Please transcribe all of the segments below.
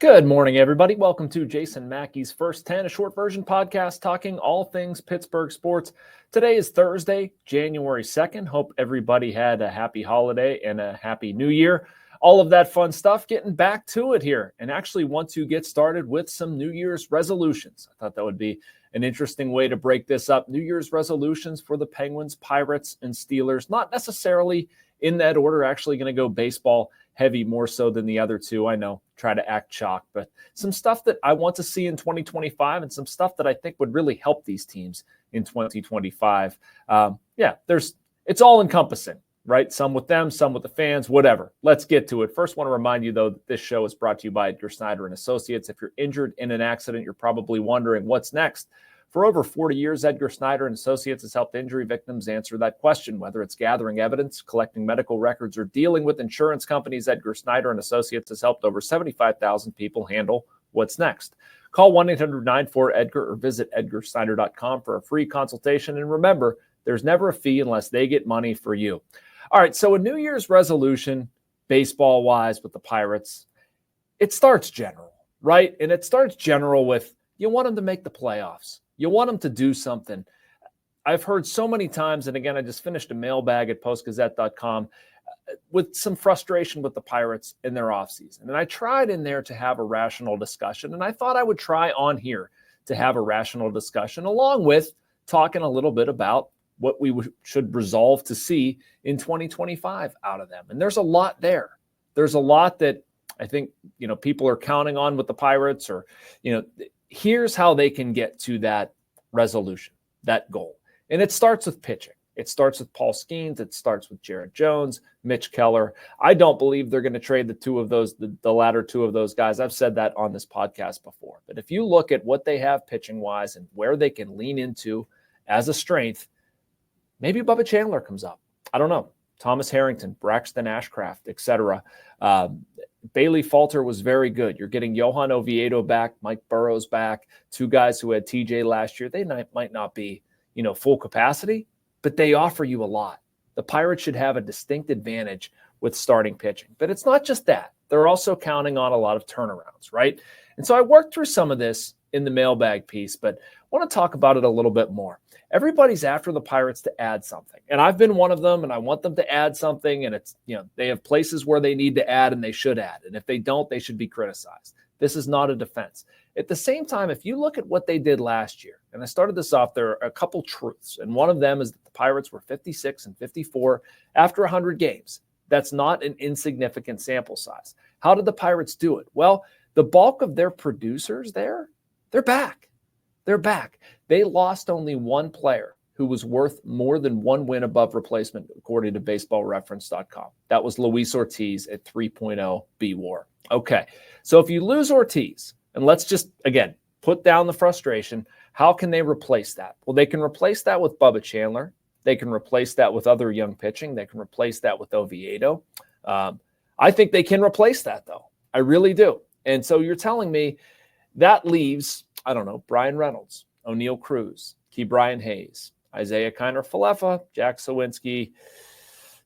Good morning, everybody. Welcome to Jason Mackey's First 10, a short version podcast talking all things Pittsburgh sports. Today is Thursday, January 2nd. Hope everybody had a happy holiday and a happy new year. All of that fun stuff, getting back to it here. And actually want to get started with some New Year's resolutions. I thought that would be an interesting way to break this up. New Year's resolutions for the Penguins, Pirates, and Steelers. Not necessarily in that order, actually going to go baseball heavy more so than the other two. I know, try to act shocked, but some stuff that I want to see in 2025 and some stuff that I think would really help these teams in 2025. It's all encompassing, right? Some with them, some with the fans, whatever. Let's get to it. First, want to remind you, though, that this show is brought to you by Edgar Snyder and Associates. If you're injured in an accident, you're probably wondering what's next. For over 40 years, Edgar Snyder and Associates has helped injury victims answer that question. Whether it's gathering evidence, collecting medical records, or dealing with insurance companies, Edgar Snyder and Associates has helped over 75,000 people handle what's next. Call 1-800-94-EDGAR or visit edgarsnyder.com for a free consultation. And remember, there's never a fee unless they get money for you. All right, so a New Year's resolution, baseball-wise with the Pirates, it starts general, right? And it starts general with you want them to make the playoffs. You want them to do something. I've heard so many times, and again, I just finished a mailbag at Post-Gazette.com with some frustration with the Pirates in their offseason. And I tried in there to have a rational discussion, and I thought I would try on here to have a rational discussion, along with talking a little bit about what we should resolve to see in 2025 out of them. And there's a lot there. There's a lot that I think, people are counting on with the Pirates, or, here's how they can get to that resolution, that goal. And it starts with pitching. It starts with Paul Skenes. It starts with Jared Jones, Mitch Keller. I don't believe they're going to trade the latter two of those guys. I've said that on this podcast before. But if you look at what they have pitching-wise and where they can lean into as a strength, maybe Bubba Chandler comes up. I don't know. Thomas Harrington, Braxton Ashcraft, etc. Bailey Falter was very good. You're getting Johan Oviedo back, Mike Burrows back, two guys who had TJ last year. They might not be, full capacity, but they offer you a lot. The Pirates should have a distinct advantage with starting pitching. But it's not just that. They're also counting on a lot of turnarounds, right? And so I worked through some of this in the mailbag piece, but I want to talk about it a little bit more. Everybody's after the Pirates to add something. And I've been one of them, and I want them to add something. And it's, they have places where they need to add and they should add. And if they don't, they should be criticized. This is not a defense. At the same time, if you look at what they did last year, and I started this off, there are a couple truths. And one of them is that the Pirates were 56 and 54 after 100 games. That's not an insignificant sample size. How did the Pirates do it? Well, the bulk of their producers they're back. They're back. They lost only one player who was worth more than one win above replacement, according to baseballreference.com. That was Luis Ortiz at 3.0 B-WAR. Okay, so if you lose Ortiz, and let's just, again, put down the frustration, how can they replace that? Well, they can replace that with Bubba Chandler. They can replace that with other young pitching. They can replace that with Oviedo. I think they can replace that, though. I really do. And so you're telling me that leaves, Brian Reynolds, O'Neill Cruz, Ke'Bryan Hayes, Isaiah Kiner-Falefa, Jack Suwinski,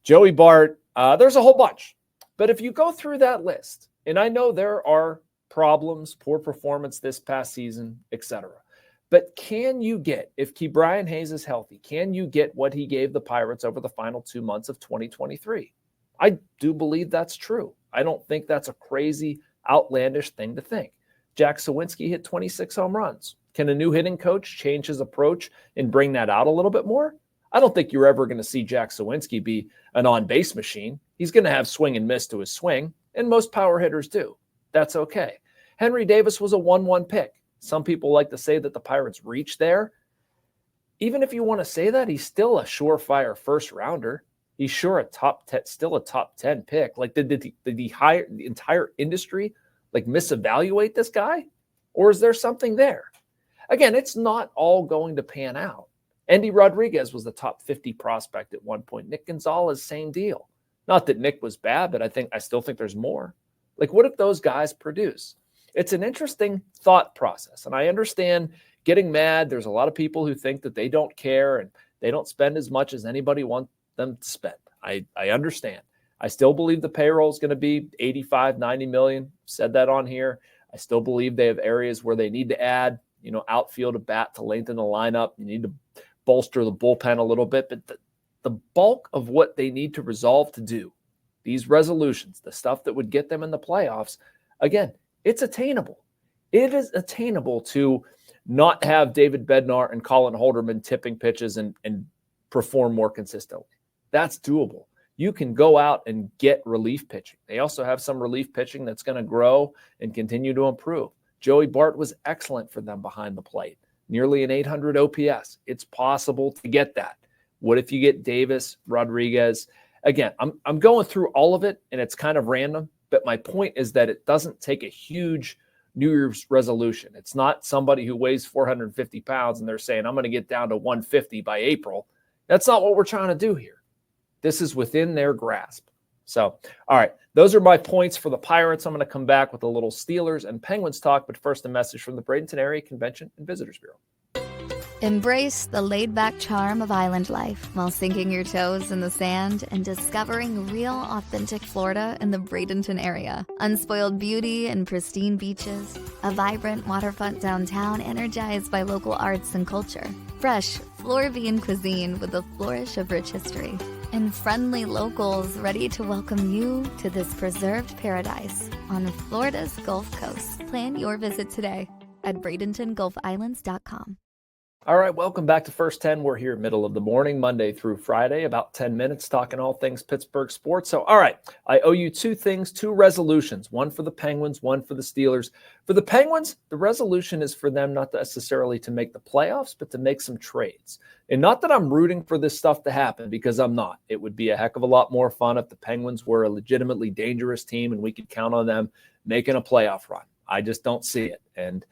Joey Bart. There's a whole bunch. But if you go through that list, and I know there are problems, poor performance this past season, etc. But can you get, if Ke'Bryan Hayes is healthy, can you get what he gave the Pirates over the final 2 months of 2023? I do believe that's true. I don't think that's a crazy, outlandish thing to think. Jack Suwinski hit 26 home runs. Can a new hitting coach change his approach and bring that out a little bit more? I don't think you're ever going to see Jack Suwinski be an on-base machine. He's going to have swing and miss to his swing, and most power hitters do. That's okay. Henry Davis was a 1-1 pick. Some people like to say that the Pirates reached there. Even if you want to say that, he's still a surefire first rounder. He's sure still a top 10 pick. Like, did the entire industry misevaluate this guy? Or is there something there? Again, it's not all going to pan out. Andy Rodriguez was the top 50 prospect at one point. Nick Gonzalez, same deal. Not that Nick was bad, but I still think there's more. What if those guys produce? It's an interesting thought process. And I understand getting mad. There's a lot of people who think that they don't care and they don't spend as much as anybody wants them to spend. I understand. I still believe the payroll is going to be 85, 90 million. Said that on here. I still believe they have areas where they need to add, outfield a bat to lengthen the lineup. You need to bolster the bullpen a little bit, but the bulk of what they need to resolve to do, these resolutions, the stuff that would get them in the playoffs, again, it's attainable. It is attainable to not have David Bednar and Colin Holderman tipping pitches and perform more consistently. That's doable. You can go out and get relief pitching. They also have some relief pitching that's going to grow and continue to improve. Joey Bart was excellent for them behind the plate, nearly an 800 OPS. It's possible to get that. What if you get Davis, Rodriguez? Again, I'm going through all of it, and it's kind of random, but my point is that it doesn't take a huge New Year's resolution. It's not somebody who weighs 450 pounds and they're saying, I'm going to get down to 150 by April. That's not what we're trying to do here. This is within their grasp. So, all right, those are my points for the Pirates. I'm going to come back with a little Steelers and Penguins talk, but first a message from the Bradenton Area Convention and Visitors Bureau. Embrace the laid-back charm of island life while sinking your toes in the sand and discovering real, authentic Florida in the Bradenton area. Unspoiled beauty and pristine beaches, a vibrant waterfront downtown energized by local arts and culture, fresh Floridian cuisine with a flourish of rich history, and friendly locals ready to welcome you to this preserved paradise on Florida's Gulf Coast. Plan your visit today at BradentonGulfIslands.com. All right, welcome back to First 10. We're here middle of the morning, Monday through Friday, about 10 minutes, talking all things Pittsburgh sports. So, all right, I owe you two things, two resolutions, one for the Penguins, one for the Steelers. For the Penguins, the resolution is for them not necessarily to make the playoffs, but to make some trades. And not that I'm rooting for this stuff to happen, because I'm not. It would be a heck of a lot more fun if the Penguins were a legitimately dangerous team and we could count on them making a playoff run. I just don't see it. And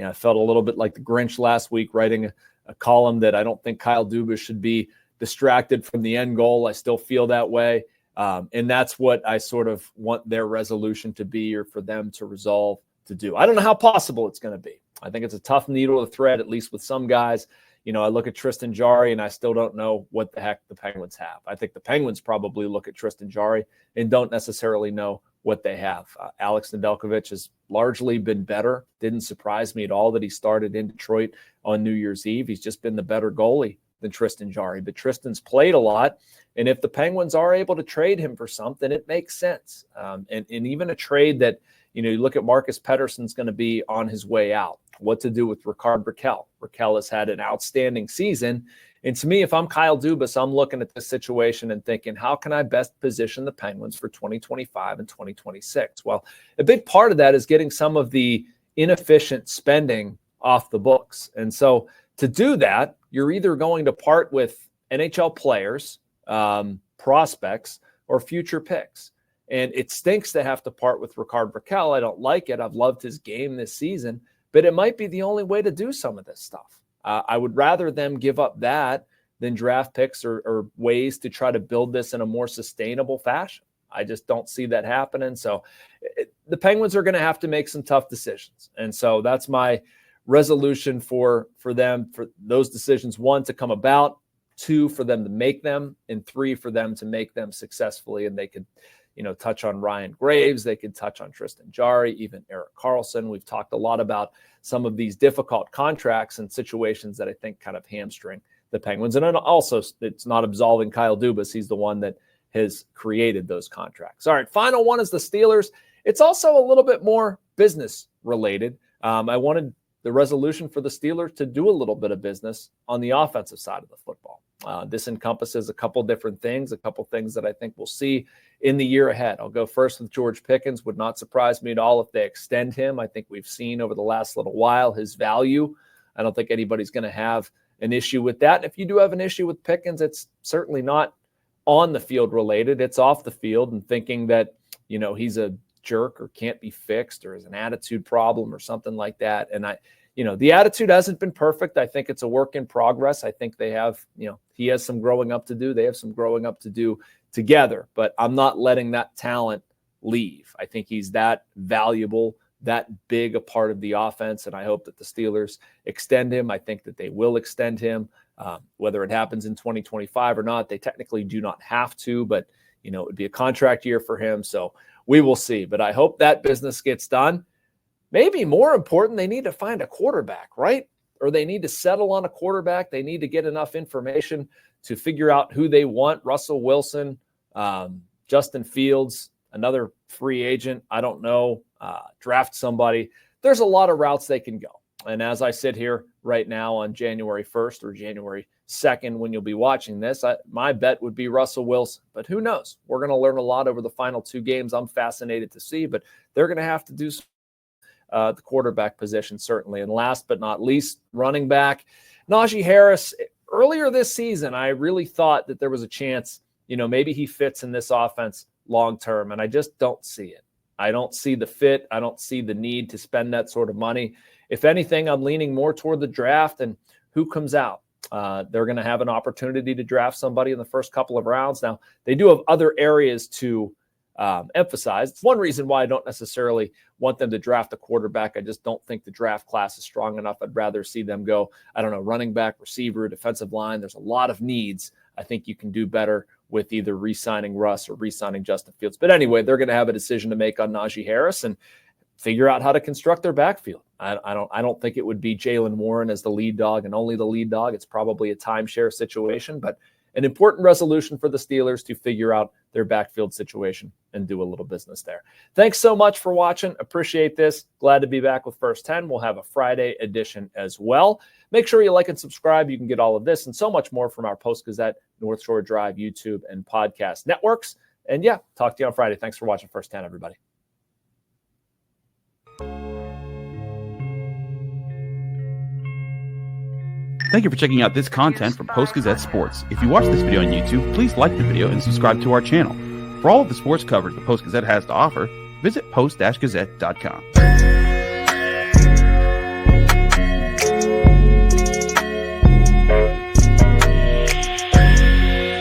I felt a little bit like the Grinch last week writing a column that I don't think Kyle Dubas should be distracted from the end goal. I still feel that way. And that's what I sort of want their resolution to be, or for them to resolve to do. I don't know how possible it's going to be. I think it's a tough needle to thread, at least with some guys. I look at Tristan Jarry and I still don't know what the heck the Penguins have. I think the Penguins probably look at Tristan Jarry and don't necessarily know what they have. Alex Nedeljkovic has largely been better. Didn't surprise me at all that he started in Detroit on New Year's Eve. He's just been the better goalie than Tristan Jarry. But Tristan's played a lot. And if the Penguins are able to trade him for something, it makes sense. And even a trade that, you look at Marcus Pettersson's going to be on his way out. What to do with Rickard Rakell. Rakell has had an outstanding season. And to me, if I'm Kyle Dubas, I'm looking at this situation and thinking, how can I best position the Penguins for 2025 and 2026? Well, a big part of that is getting some of the inefficient spending off the books. And so to do that, you're either going to part with NHL players, prospects, or future picks. And it stinks to have to part with Rickard Rakell. I don't like it. I've loved his game this season, but it might be the only way to do some of this stuff. I would rather them give up that than draft picks or ways to try to build this in a more sustainable fashion. I just don't see that happening. So the Penguins are going to have to make some tough decisions. And so that's my resolution for them, for those decisions: one, to come about; two, for them to make them; and three, for them to make them successfully. And they could, touch on Ryan Graves. They could touch on Tristan Jarry, even Erik Karlsson. We've talked a lot about some of these difficult contracts and situations that I think kind of hamstring the Penguins. And then also, it's not absolving Kyle Dubas. He's the one that has created those contracts. All right, final one is the Steelers. It's also a little bit more business related. I wanted the resolution for the Steelers to do a little bit of business on the offensive side of the football. This encompasses a couple different things, a couple things that I think we'll see in the year ahead. I'll go first with George Pickens. Would not surprise me at all if they extend him. I think we've seen over the last little while his value. I don't think anybody's going to have an issue with that. And if you do have an issue with Pickens, it's certainly not on the field related. It's off the field, and thinking that, he's a jerk or can't be fixed or is an attitude problem or something like that. And the attitude hasn't been perfect. I think it's a work in progress. I think they have, he has some growing up to do. They have some growing up to do together, but I'm not letting that talent leave. I think he's that valuable, that big a part of the offense, and I hope that the Steelers extend him. I think that they will extend him, whether it happens in 2025 or not. They technically do not have to, but, it would be a contract year for him, so we will see. But I hope that business gets done. maybe more important, they need to find a quarterback, right? Or they need to settle on a quarterback. They need to get enough information to figure out who they want. Russell Wilson, Justin Fields, another free agent. I don't know. Draft somebody. There's a lot of routes they can go. And as I sit here right now on January 1st or January 2nd, when you'll be watching this, my bet would be Russell Wilson. But who knows? We're going to learn a lot over the final 2 games. I'm fascinated to see, but they're going to have to do the quarterback position, certainly. And last but not least, running back, Najee Harris. Earlier this season, I really thought that there was a chance, maybe he fits in this offense long-term, and I just don't see it. I don't see the fit. I don't see the need to spend that sort of money. If anything, I'm leaning more toward the draft and who comes out. They're going to have an opportunity to draft somebody in the first couple of rounds. Now, they do have other areas to emphasize. It's one reason why I don't necessarily want them to draft a quarterback. I just don't think the draft class is strong enough. I'd rather see them go, running back, receiver, defensive line. There's a lot of needs. I think you can do better with either re-signing Russ or re-signing Justin Fields. But anyway, they're going to have a decision to make on Najee Harris and figure out how to construct their backfield. I don't think it would be Jaylen Warren as the lead dog and only the lead dog. It's probably a timeshare situation, but an important resolution for the Steelers to figure out their backfield situation and do a little business there. Thanks so much for watching. Appreciate this. Glad to be back with First 10. We'll have a Friday edition as well. Make sure you like and subscribe. You can get all of this and so much more from our Post-Gazette, North Shore Drive, YouTube, and podcast networks. And yeah, talk to you on Friday. Thanks for watching First 10, everybody. Thank you for checking out this content from Post-Gazette Sports. If you watch this video on YouTube, please like the video and subscribe to our channel. For all of the sports coverage the Post-Gazette has to offer, visit post-gazette.com.